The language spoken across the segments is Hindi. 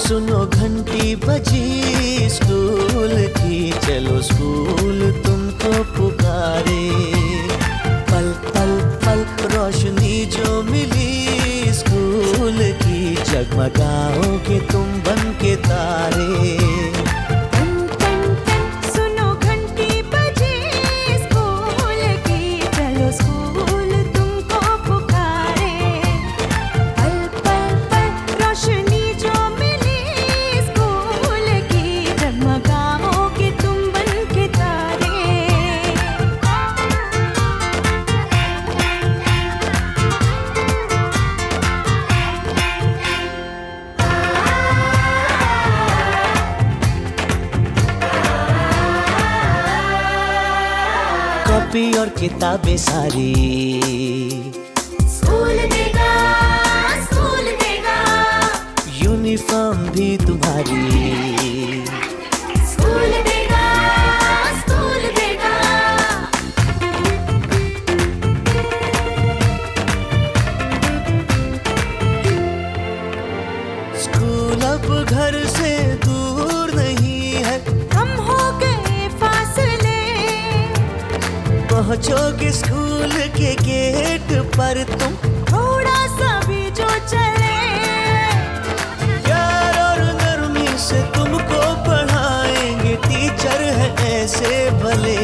सुनो घंटी बजी स्कूल की, चलो स्कूल तुमको पुकारे। पल पल पल रोशनी जो मिली स्कूल की, जगमगाओगे तुम बन के तारे। कॉपी और किताबें सारी स्कूल देगा, स्कूल देगा। यूनिफॉर्म भी तुम्हारी स्कूल देगा, स्कूल देगा। स्कूल अब घर से दूर नहीं है, कम हो गए फासले। पहुंचोगे स्कूल के गेट पर तुम, थोड़ा सा भी जो चले। प्यार और नरमी से तुमको पढ़ाएंगे टीचर है ऐसे भले।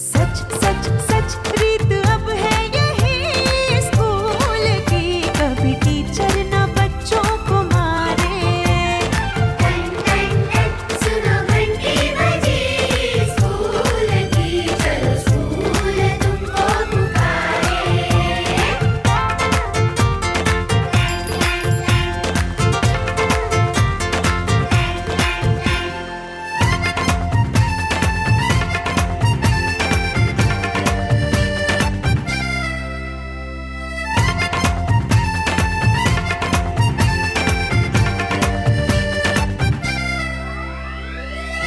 सच सच सच रीत अब है यही स्कूल की, कभी टीचर ना बच्चों को मारे। सुनो घंटी बजी स्कूल की, चलो स्कूल तुमको पुकारे।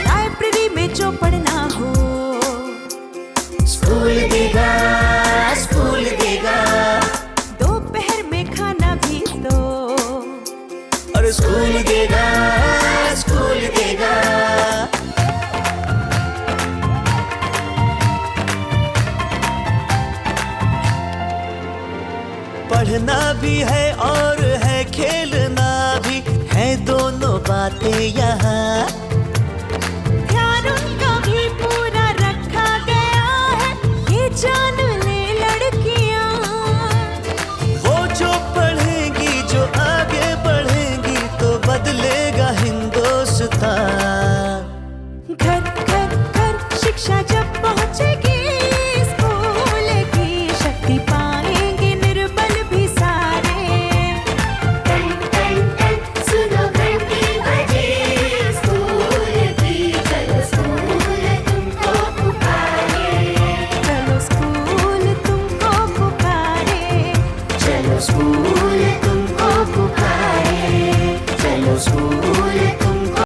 लाइब्रेरी में जो पढ़ना हो, स्कूल देगा, स्कूल देगा। दोपहर में खाना भी दो, और स्कूल देगा, स्कूल देगा। पढ़ना भी है और है खेलना भी है, दोनों बातें यहाँ